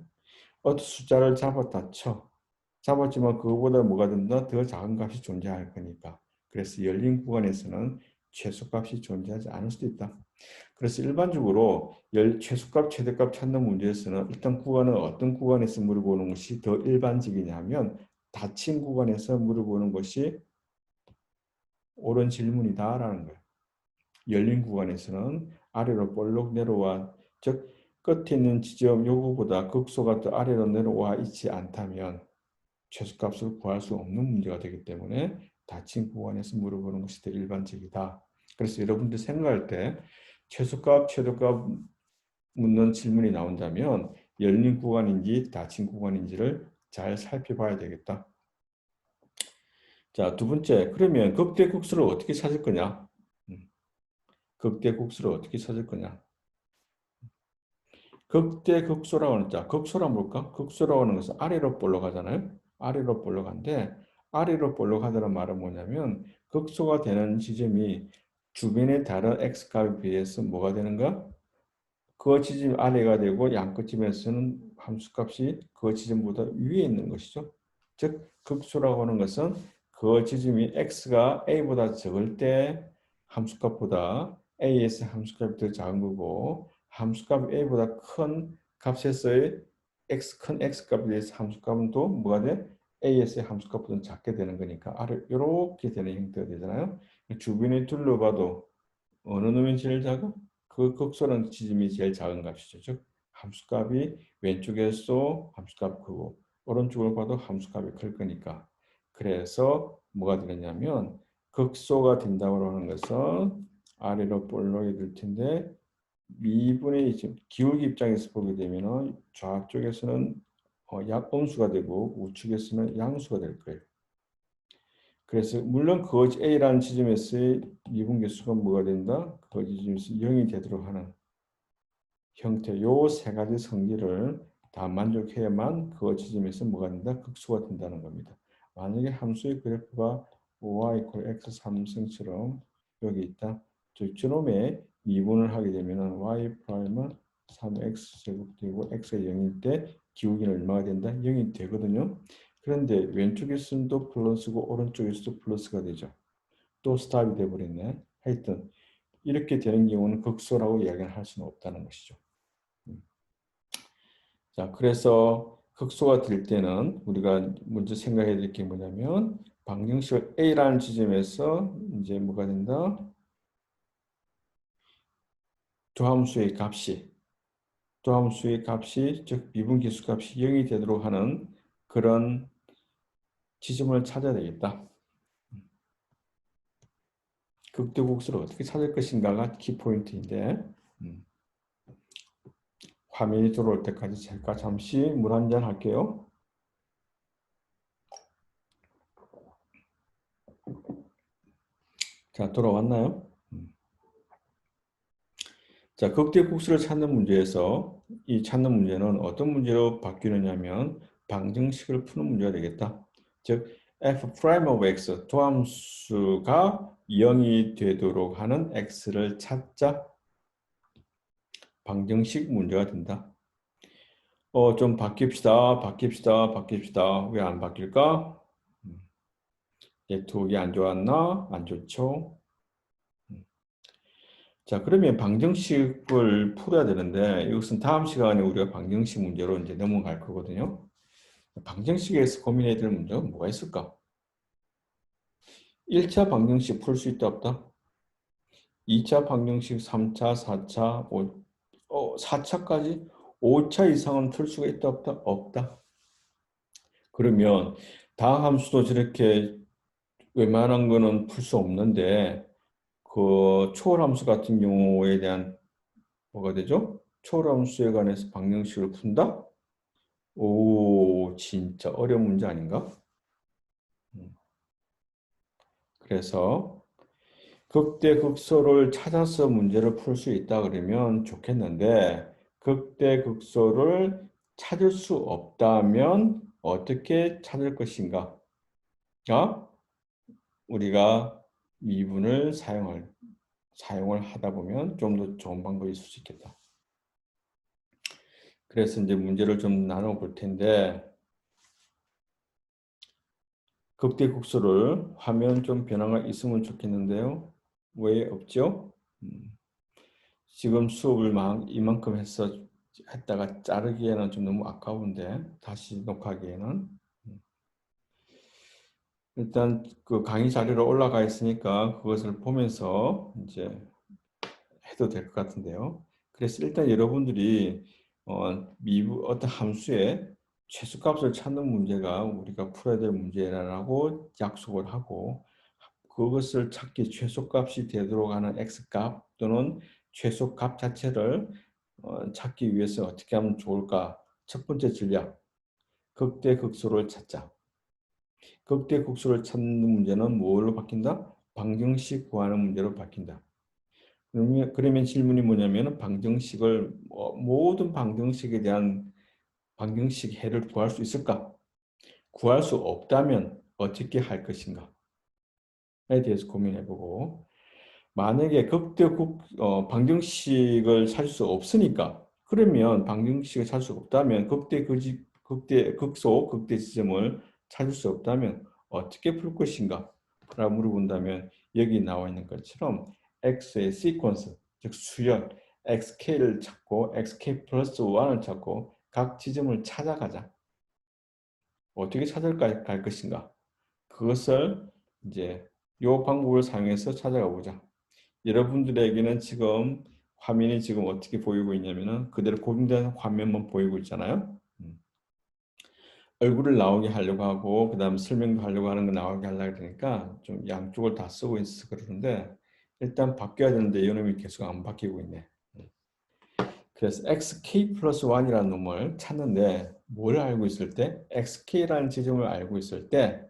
어떤 숫자를 잡았다 쳐. 잡았지만 그거보다 뭐가 된다? 더 작은 값이 존재할 거니까. 그래서 열린 구간에서는 최소값이 존재하지 않을 수도 있다. 그래서 일반적으로 최소값, 최대값 찾는 문제에서는 일단 구간은 어떤 구간에서 물어보는 것이 더 일반적이냐면 닫힌 구간에서 물어보는 것이 옳은 질문이다라는 거예요. 열린 구간에서는 아래로 볼록 내려와 즉 끝에 있는 지점 요구보다 극소가 더 아래로 내려와 있지 않다면 최소값을 구할 수 없는 문제가 되기 때문에 닫힌 구간에서 물어보는 것이 더 일반적이다. 그래서 여러분들 생각할 때 최소값, 최대값 묻는 질문이 나온다면 열린 구간인지 닫힌 구간인지를 잘 살펴봐야 되겠다. 자, 두 번째, 그러면 극대극소를 어떻게 찾을 거냐? 극대극소를 어떻게 찾을 거냐? 극대극소라고 하는 자, 극소란 뭘까? 극소라고 하는 것은 아래로 볼록하잖아요. 아래로 볼록한데 아래로 볼록하다는 말은 뭐냐면 극소가 되는 지점이 주변의 다른 x값에 비해서 뭐가 되는가? 그 지점 아래가 되고 양끝점에서는 함수값이 그 지점보다 위에 있는 것이죠. 즉 극소라고 하는 것은 그 지점이 x가 a보다 적을 때 함수값보다 a에서 함수값이 더 작은 거고 함수값이 a보다 큰 값에서의 큰 x값에 대해서 함수값은 또 뭐가 돼? a에서의 함수값보다 작게 되는 거니까 아래 이렇게 되는 형태가 되잖아요. 주변에 둘러봐도 어느 놈이 제일 작아? 그 극소는 지점이 제일 작은 값이죠. 즉 함수값이 왼쪽에서 함수값 크고 오른쪽을 봐도 함수값이 클 거니까. 그래서 뭐가 되느냐면 극소가 된다고 하는 것은 아래로 볼록이 될 텐데 미분의 기울기 입장에서 보게 되면 좌쪽에서는 약분수가 되고 우측에서는 양수가 될 거예요. 그래서 물론 거지 A라는 지점에서의 미분계수가 뭐가 된다? 그 지점에서 0이 되도록 하는 형태 요 세 가지 성질을 다 만족해야만 그 지점에서 뭐가 된다? 극소가 된다는 겁니다. 만약에 함수의 그래프가 y x 3승처럼 여기 있다. 저놈의 미분을 하게 되면 y 프라임은 3x 제곱되고 x가 0일 때 기울기는 얼마가 된다? 0이 되거든요. 그런데 왼쪽에서는 또 플러스고 오른쪽에서도 플러스가 되죠. 또 스탑이 돼버렸네. 하여튼 이렇게 되는 경우는 극소라고 이야기를 할 수는 없다는 것이죠. 자, 그래서 극소가 될 때는 우리가 먼저 생각해야 될 게 뭐냐면 방정식 A라는 지점에서 이제 뭐가 된다? 두 함수의 값이 즉 미분계수값이 0이 되도록 하는 그런 지점을 찾아야 되겠다. 극대국수를 어떻게 찾을 것인가가 키포인트인데 화면이 들어올 때까지 잠시 물 한잔 할게요. 자, 돌아왔나요? 자, 극대국수를 찾는 문제에서 이 찾는 문제는 어떤 문제로 바뀌느냐면 방정식을 푸는 문제가 되겠다. 즉, f prime of x, 도함수가 0이 되도록 하는 x를 찾자. 방정식 문제가 된다. 좀 바뀝시다. 왜 안 바뀔까? 네트워크가 안 좋았나? 안 좋죠? 자, 그러면 방정식을 풀어야 되는데 이것은 다음 시간에 우리가 방정식 문제로 이제 넘어갈 거거든요. 방정식에서 고민해야 될 문제가 뭐가 있을까? 1차 방정식 풀 수 있다 없다? 2차 방정식, 3차, 4차, 4차까지 5차 이상은 풀 수가 있다 없다? 없다. 그러면 다함수도 저렇게 웬만한 거는 풀 수 없는데 그 초월함수 같은 경우에 대한 뭐가 되죠? 초월함수에 관해서 방정식을 푼다? 오, 진짜 어려운 문제 아닌가? 그래서 극대극소를 찾아서 문제를 풀 수 있다 그러면 좋겠는데 극대극소를 찾을 수 없다면 어떻게 찾을 것인가? 우리가 미분을 사용을 하다 보면 좀 더 좋은 방법이 있을 수 있겠다. 그래서 이제 문제를 좀 나눠 볼 텐데 극대국소를 화면 좀 변화가 있으면 좋겠는데요. 왜 없죠? 지금 수업을 이만큼 했다가 자르기에는 좀 너무 아까운데 다시 녹화하기에는 일단 그 강의 자료로 올라가 있으니까 그것을 보면서 이제 해도 될 것 같은데요. 그래서 일단 여러분들이 어떤 함수의 최소값을 찾는 문제가 우리가 풀어야 될 문제라고 약속을 하고 그것을 찾기 최소값이 되도록 하는 x값 또는 최소값 자체를 찾기 위해서 어떻게 하면 좋을까? 첫 번째 전략, 극대극소를 찾자. 극대극소를 찾는 문제는 뭘로 바뀐다? 방정식 구하는 문제로 바뀐다. 그러면 질문이 뭐냐면 방정식을 모든 방정식에 대한 방정식 해를 구할 수 있을까? 구할 수 없다면 어떻게 할 것인가에 대해서 고민해보고 만약에 방정식을 찾을 수 없으니까 그러면 방정식을 찾을 수 없다면 극대 지점을 찾을 수 없다면 어떻게 풀 것인가? 라고 물어본다면 여기 나와 있는 것처럼 x의 시퀀스, 즉 수열, xk를 찾고 xk 플러스 1을 찾고 각 지점을 찾아가자. 어떻게 찾아갈 것인가? 그것을 이제 이 방법을 사용해서 찾아가 보자. 여러분들에게는 지금 화면이 지금 어떻게 보이고 있냐면은 그대로 고정된 화면만 보이고 있잖아요. 얼굴을 나오게 하려고 하고 그다음 설명도 하려고 하는 거 나오게 하려고 그러니까 좀 양쪽을 다 쓰고 있어 그러는데 일단 바뀌어야 되는데 이놈이 계속 안 바뀌고 있네. 그래서 xk 플러스 1이라는 놈을 찾는데 뭘 알고 있을 때 xk라는 지점을 알고 있을 때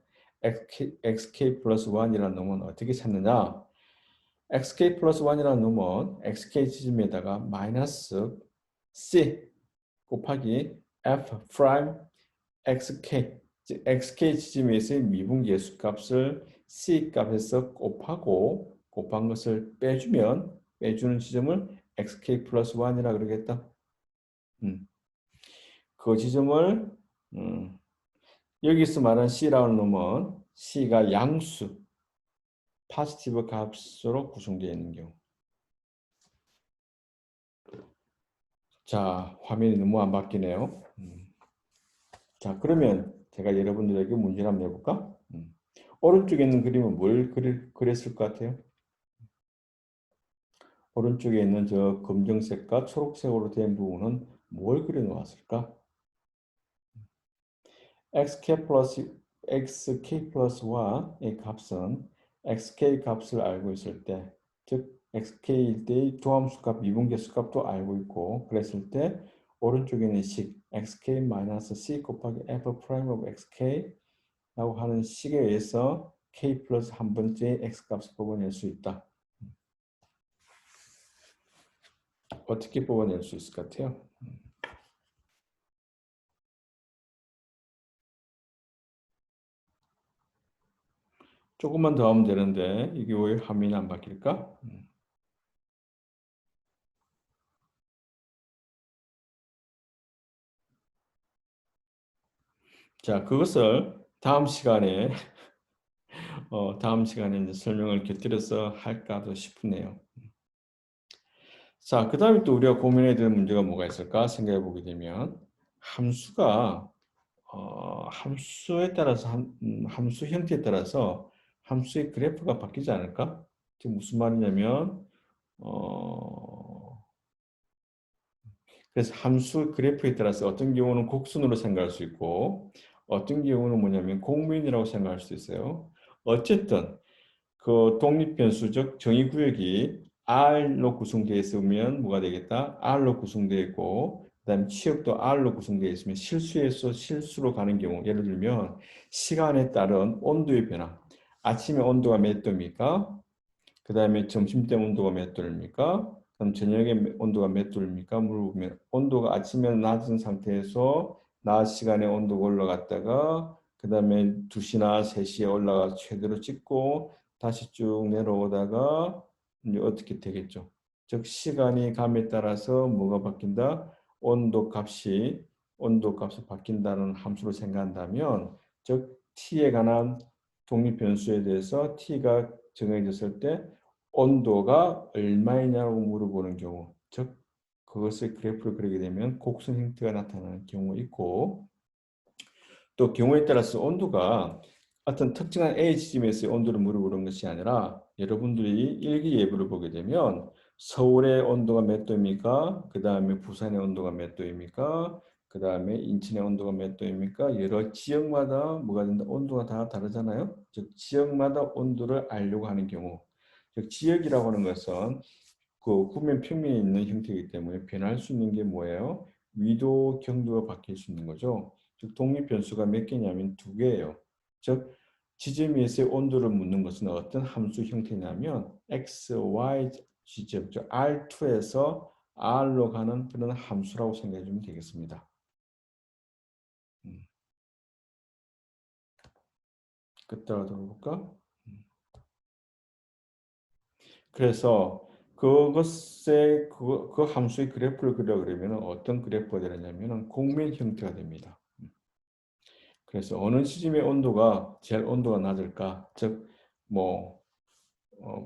xk 플러스 1이라는 놈은 어떻게 찾느냐 xk 플러스 1이라는 놈은 xk 지점에다가 마이너스 c 곱하기 f 프라임 xk 즉 xk 지점에서의 미분계수 값을 c 값에서 곱한 것을 빼주는 지점을 xk 플러스 1이라 그러겠다. 그 지점을 여기서 말한 c라는 놈은 c가 양수 포지티브 값으로 구성되어 있는 경우. 자, 화면이 너무 안 바뀌네요. 자, 그러면 제가 여러분들에게 문제를 한번 내볼까? 오른쪽에 있는 그림은 뭘 그렸을 것 같아요? 오른쪽에 있는 저 검정색과 초록색으로 된 부분은 뭘 그려 놓았을까? xk 플러스 1의 값은 xk 값을 알고 있을 때, 즉 xk일 때의 조함수 값, 미분계수 값도 알고 있고 그랬을 때 오른쪽에 있는 식 xk-c 곱하기 f 프라임 오브 xk 라고 하는 식에 의해서 k 플러스 한 번째 x값을 뽑아낼 수 있다. 어떻게 뽑아낼 수 있을 것 같아요? 조금만 더 하면 되는데 이게 왜 화면이 안 바뀔까? 자, 그것을 다음 시간에 이제 설명을 곁들여서 할까도 싶네요. 자, 그 다음에 또 우리가 고민해야 될 문제가 뭐가 있을까 생각해 보게 되면 함수가 함수에 따라서 함수 형태에 따라서 함수의 그래프가 바뀌지 않을까? 지금 무슨 말이냐면 어, 그래서 함수 그래프에 따라서 어떤 경우는 곡선으로 생각할 수 있고 어떤 경우는 뭐냐면 곡면이라고 생각할 수 있어요. 어쨌든 그 독립변수적 정의구역이 R로 구성되어 있으면 뭐가 되겠다? R로 구성되어 있고 그다음에 취역도 R로 구성되어 있으면 실수에서 실수로 가는 경우 예를 들면 시간에 따른 온도의 변화 아침에 온도가 몇 도입니까? 그 다음에 점심 때 온도가 몇 도입니까? 그럼 저녁에 온도가 몇 도입니까? 물어보면 온도가 아침에 낮은 상태에서 낮 시간에 온도가 올라갔다가 그 다음에 2시나 3시에 올라가 최대로 찍고 다시 쭉 내려오다가 이제 어떻게 되겠죠? 즉 시간이 감에 따라서 뭐가 바뀐다? 온도 값이 바뀐다는 함수를 생각한다면 즉 t에 관한 독립 변수에 대해서 t가 정해졌을 때 온도가 얼마이냐고 물어보는 경우, 즉 그것의 그래프를 그리게 되면 곡선 형태가 나타나는 경우가 있고 또 경우에 따라서 온도가 어떤 특정한 A 지점에서의 온도를 물어보는 것이 아니라 여러분들이 일기예보를 보게 되면 서울의 온도가 몇 도입니까? 그 다음에 부산의 온도가 몇 도입니까? 그 다음에 인천의 온도가 몇 도입니까? 여러 지역마다 뭐가 된다? 온도가 다 다르잖아요. 즉 지역마다 온도를 알려고 하는 경우 즉 지역이라고 하는 것은 그 구면 평면에 있는 형태이기 때문에 변할 수 있는 게 뭐예요? 위도, 경도가 바뀔 수 있는 거죠. 즉 독립 변수가 몇 개냐면 두 개예요. 즉 지점에서의 온도를 묻는 것은 어떤 함수 형태냐면 x, y 지점, 즉 R2에서 R로 가는 그런 함수라고 생각해 주면 되겠습니다. 음. 끝으로 돌아볼까? 그래서 그 함수의 그래프를 그려 그러면 어떤 그래프가 되느냐면 곡면 형태가 됩니다. 그래서 어느 시점의 온도가 제일 온도가 낮을까? 즉, 뭐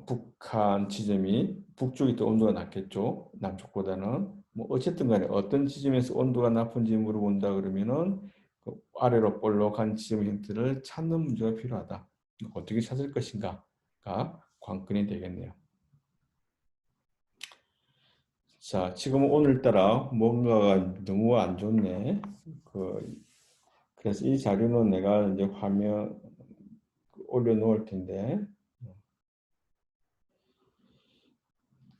북한 지점이 북쪽이 더 온도가 낮겠죠. 남쪽보다는. 뭐 어쨌든 간에 어떤 지점에서 온도가 높은지 물어본다 그러면은 그 아래로 볼록한 지점 형태를 찾는 문제가 필요하다. 어떻게 찾을 것인가가 관건이 되겠네요. 자, 지금 오늘따라 뭔가가 너무 안 좋네. 그래서 이 자료는 내가 이제 화면 올려놓을 텐데,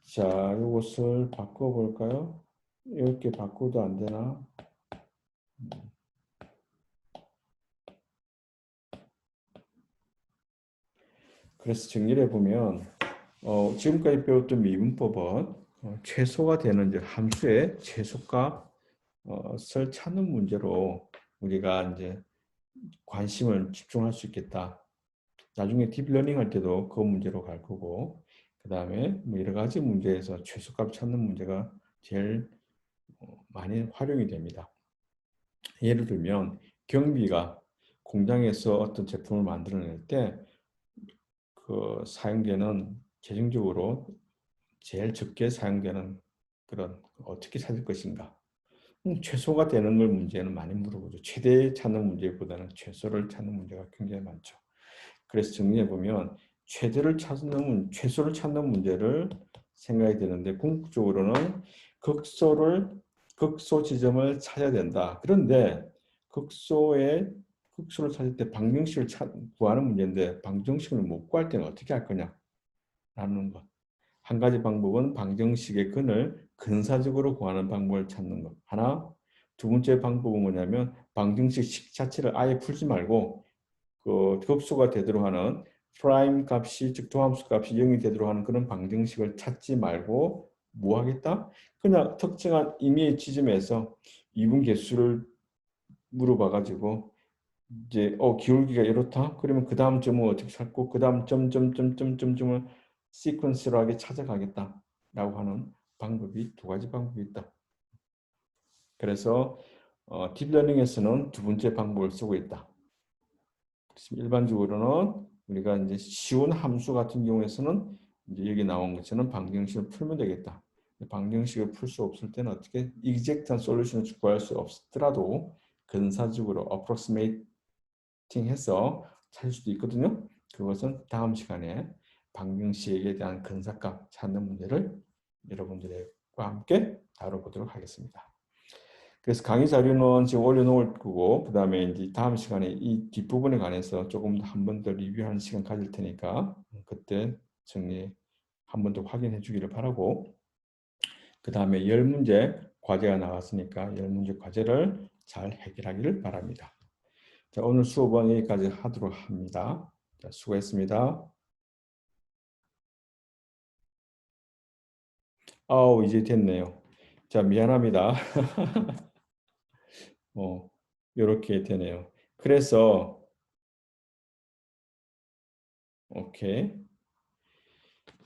자, 이것을 바꿔볼까요? 이렇게 바꿔도 안 되나? 그래서 정리를 해보면, 지금까지 배웠던 미분법은 최소가 되는 이제 함수의 최소값을 찾는 문제로 우리가 이제 관심을 집중할 수 있겠다. 나중에 딥러닝 할 때도 그 문제로 갈 거고, 그 다음에 뭐 여러 가지 문제에서 최소값 찾는 문제가 제일 많이 활용이 됩니다. 예를 들면 경비가 공장에서 어떤 제품을 만들어낼 때 그 사용되는 재정적으로 제일 적게 사용되는 그런 어떻게 찾을 것인가. 최소가 되는 걸 문제는 많이 물어보죠. 최대 찾는 문제보다는 최소를 찾는 문제가 굉장히 많죠. 그래서 정리해 보면 최소를 찾는 문제를 생각이 되는데 궁극적으로는 극소를 극소 지점을 찾아야 된다. 그런데 극소의 극소를 찾을 때 방정식을 구하는 문제인데 방정식을 못 구할 때는 어떻게 할 거냐라는 것. 한 가지 방법은 방정식의 근을 근사적으로 구하는 방법을 찾는 것. 하나, 두 번째 방법은 뭐냐면 방정식 자체를 아예 풀지 말고 그 극소가 되도록 하는 프라임 값이 즉 도함수 값이 0이 되도록 하는 그런 방정식을 찾지 말고 뭐 하겠다? 그냥 특정한 임의의 지점에서 미분 개수를 물어봐 가지고 이제 기울기가 이렇다. 그러면 그 다음 점은 어떻게 찾고 그 다음 점을 시퀀스로하게 찾아가겠다라고 하는 방법이 두 가지 방법이 있다. 그래서 딥러닝에서는 두 번째 방법을 쓰고 있다. 일반적으로는 우리가 이제 쉬운 함수 같은 경우에서는 이제 여기 나온 것처럼 방정식을 풀면 되겠다. 방정식을 풀 수 없을 때는 어떻게 exact한 솔루션을 구할 수 없더라도 근사적으로 approximating 해서 찾을 수도 있거든요. 그것은 다음 시간에 방정식에 대한 근사값 찾는 문제를 여러분들과 함께 다뤄보도록 하겠습니다. 그래서 강의 자료는 지금 올려놓을 거고, 그 다음에 이제 다음 시간에 이 뒷부분에 관해서 조금 한 번 더 리뷰하는 시간 가질 테니까, 그때 정리 한 번 더 확인해 주기를 바라고, 그 다음에 10문제 과제가 나왔으니까 10문제 과제를 잘 해결하기를 바랍니다. 자, 오늘 수업은 여기까지 하도록 합니다. 자, 수고했습니다. 아우, 이제 됐네요. 자, 미안합니다. 이렇게 되네요. 그래서 오케이.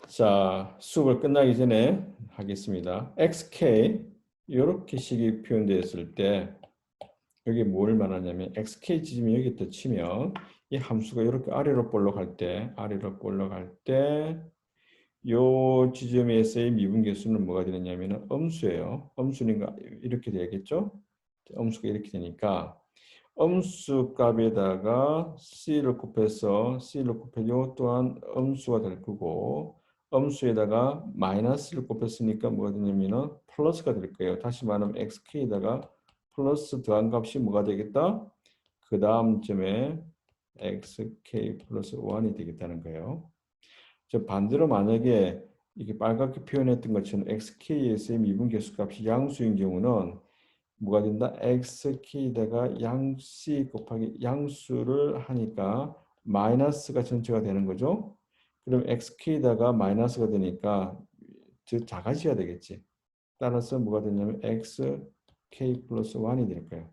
자, 수업을 끝나기 전에 하겠습니다. xk 이렇게 식이 표현되었을 때 여기 뭘 말하냐면 xk 지점이 여기부터 치면 이 함수가 이렇게 아래로 볼록할 때 요 지점에서의 미분계수는 뭐가 되느냐면 음수예요. 음수니까 이렇게 되겠죠? 음수가 이렇게 되니까 음수 값에다가 c를 곱해요 또한 음수가 될 거고 음수에다가 마이너스를 곱했으니까 뭐가 되냐면은 플러스가 될 거예요. 다시 말하면 xk에다가 플러스 더한 값이 뭐가 되겠다? 그 다음 점에 xk 플러스 1이 되겠다는 거예요. 저 반대로 만약에 이게 빨갛게 표현했던 것처럼 xk에서의 미분계수 값이 양수인 경우는 뭐가 된다? xk에다가 양c 곱하기 양수를 하니까 마이너스가 전체가 되는 거죠. 그럼 xk에다가 마이너스가 되니까 즉 작아져야 되겠지. 따라서 뭐가 되냐면 xk 플러스 1이 될 거예요.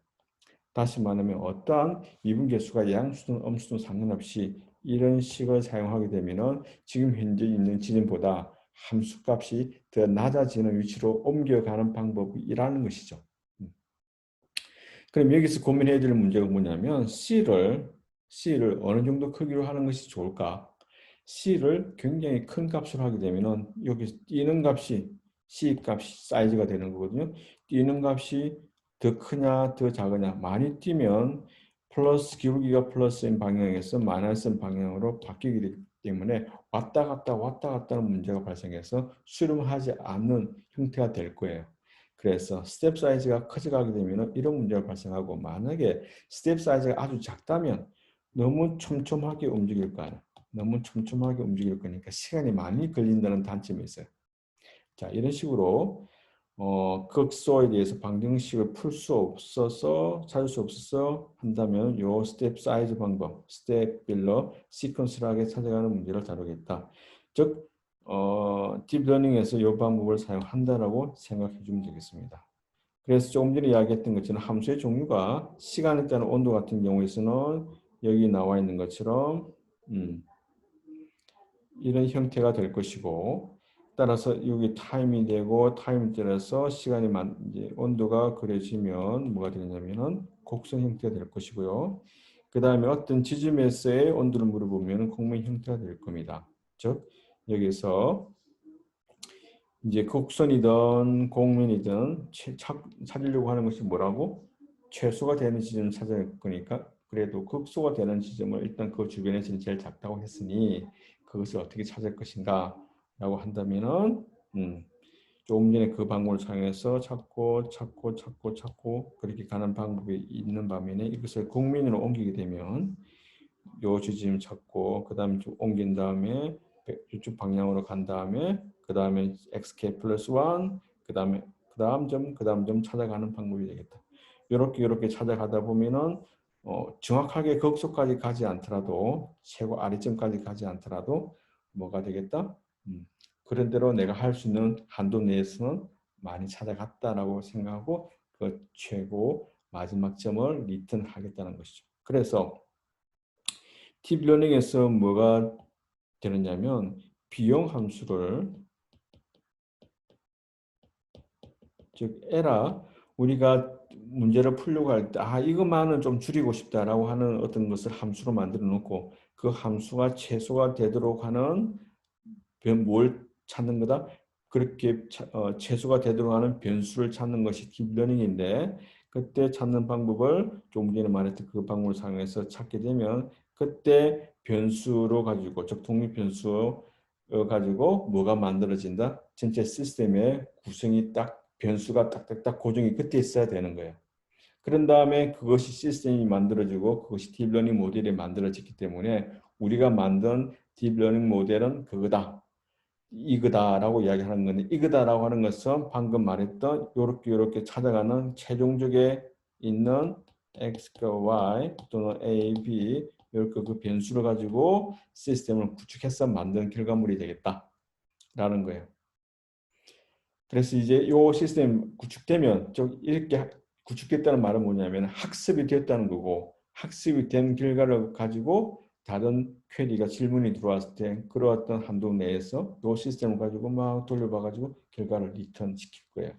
다시 말하면 어떠한 미분계수가 양수든 음수든 상관없이 이런 식을 사용하게 되면 지금 현재 있는 지점보다 함수값이 더 낮아지는 위치로 옮겨가는 방법이라는 것이죠. 그럼 여기서 고민해야 될 문제가 뭐냐면 C를 어느 정도 크기로 하는 것이 좋을까? C를 굉장히 큰 값으로 하게 되면 여기 뛰는 값이 C 값이 사이즈가 되는 거거든요. 뛰는 값이 더 크냐 더 작으냐 많이 뛰면 플러스 기울기가 플러스인 방향에서 마이너스인 방향으로 바뀌게 되기 때문에 왔다 갔다 하는 문제가 발생해서 수렴하지 않는 형태가 될 거예요. 그래서 스텝 사이즈가 커져가게 되면 이런 문제가 발생하고 만약에 스텝 사이즈가 아주 작다면 너무 촘촘하게 움직일 거 아니에요. 너무 촘촘하게 움직일 거니까 시간이 많이 걸린다는 단점이 있어요. 자, 이런 식으로 극소에 대해서 방정식을 풀 수 없어서 찾을 수 없어서 한다면 요 스텝 사이즈 방법, 스텝별로 시퀀스하게 찾아가는 문제를 다루겠다. 즉 딥러닝에서 이 방법을 사용한다라고 생각해 주면 되겠습니다. 그래서 조금 전에 이야기했던 것처럼 함수의 종류가 시간에 따른 온도 같은 경우에서는 여기 나와 있는 것처럼 이런 형태가 될 것이고 따라서 여기 타임이 되고 타임에 따라서 시간이 이제 온도가 그려지면 뭐가 되냐면은 곡선 형태가 될 것이고요. 그 다음에 어떤 지점에서의 온도를 물어보면 곡면 형태가 될 겁니다. 즉 여기서 이제 곡선이든 곡면이든 찾으려고 하는 것이 뭐라고? 최소가 되는 지점을 찾아낼 거니까 그래도 극소가 되는 지점을 일단 그 주변에서는 제일 작다고 했으니 그것을 어떻게 찾을 것인가 라고 한다면은 조금 전에 그 방법을 사용해서 찾고 그렇게 가는 방법이 있는 반면에 이것을 곡면으로 옮기게 되면 요 지점 찾고 그 다음에 좀 옮긴 다음에 이쪽 방향으로 간 다음에 그 다음에 xk 플러스 1 그 다음 점 찾아가는 방법이 되겠다. 이렇게 찾아가다 보면은 정확하게 극소까지 가지 않더라도 최고 아래점까지 가지 않더라도 뭐가 되겠다? 그런 대로 내가 할 수 있는 한도 내에서는 많이 찾아갔다라고 생각하고 그 최고 마지막 점을 리턴하겠다는 것이죠. 그래서 딥러닝에서 뭐가 되느냐면 비용 함수를 즉 에라 우리가 문제를 풀려고 할 때 이것만은 좀 줄이고 싶다라고 하는 어떤 것을 함수로 만들어 놓고 그 함수가 최소가 되도록 하는 뭘 찾는 거다? 그렇게 최소가 되도록 하는 변수를 찾는 것이 딥러닝인데 그때 찾는 방법을 조금 전에 말했던 그 방법을 사용해서 찾게 되면 그때 변수로 가지고 즉 독립 변수 가지고 뭐가 만들어진다? 전체 시스템의 구성이 딱 변수가 딱딱딱 고정이 그때 있어야 되는 거예요. 그런 다음에 그것이 시스템이 만들어지고 그것이 딥러닝 모델이 만들어졌기 때문에 우리가 만든 딥러닝 모델은 그거다. 이거다라고 이야기하는 건데 이거다라고 하는 것은 방금 말했던 요렇게 찾아가는 최종적에 있는 x과 y 또는 a, b 이렇게 그 변수를 가지고 시스템을 구축해서 만든 결과물이 되겠다라는 거예요. 그래서 이제 요 시스템 구축되면 이렇게 구축됐다는 말은 뭐냐면 학습이 됐다는 거고 학습이 된 결과를 가지고 다른 퀘리가 질문이 들어왔을 때 그러한 한도 내에서 요 시스템을 가지고 막 돌려봐 가지고 결과를 리턴 시킬 거예요.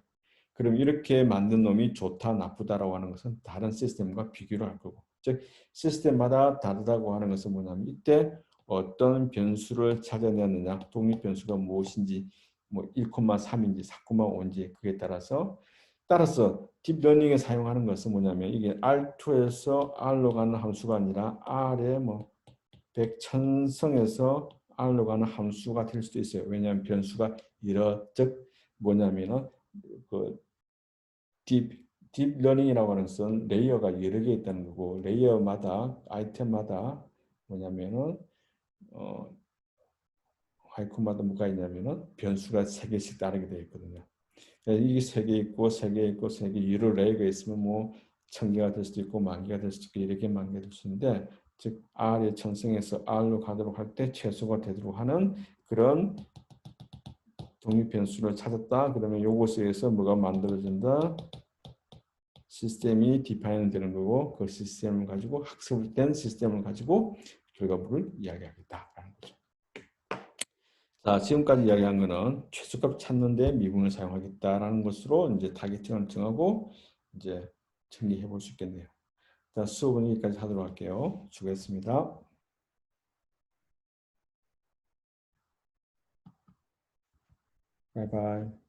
그럼 이렇게 만든 놈이 좋다 나쁘다라고 하는 것은 다른 시스템과 비교를 할 거고 즉 시스템마다 다르다고 하는 것은 뭐냐면 이때 어떤 변수를 찾아내느냐 독립 변수가 무엇인지 뭐 1,3인지 4,5인지 그에 따라서 딥러닝에 사용하는 것은 뭐냐면 이게 R2에서 R로 가는 함수가 아니라 R의 뭐 100,000성에서 R로 가는 함수가 될 수도 있어요. 왜냐하면 변수가 즉 뭐냐면은 그 딥러닝이라고 하는 것은 레이어가 여러 개 있다는 거고 레이어마다 아이템마다 뭐냐면은 하이콘마다 뭐가 있냐면은 변수가 3개씩 다르게 되어 있거든요. 이게 3개 있고 3개 있고 3개 여러 레이어가 있으면 뭐 1,000개가 될 수도 있고 10,000개가 될 수도 있고 이렇게 10,000개 될 수 있는데 즉 R의 천성에서 R로 가도록 할 때 최소가 되도록 하는 그런 독립 변수를 찾았다. 그러면 요것에 의해서 뭐가 만들어진다. 시스템이 디파인 되는 거고 그 시스템을 가지고 학습된 시스템을 가지고 결과물을 이야기하겠다라는 거죠. 자, 지금까지 이야기한 거는 최소값 찾는 데 미분을 사용하겠다라는 것으로 이제 타겟팅을 정하고 이제 정리해 볼 수 있겠네요. 자, 수업은 여기까지 하도록 할게요. 수고했습니다. 바이바이.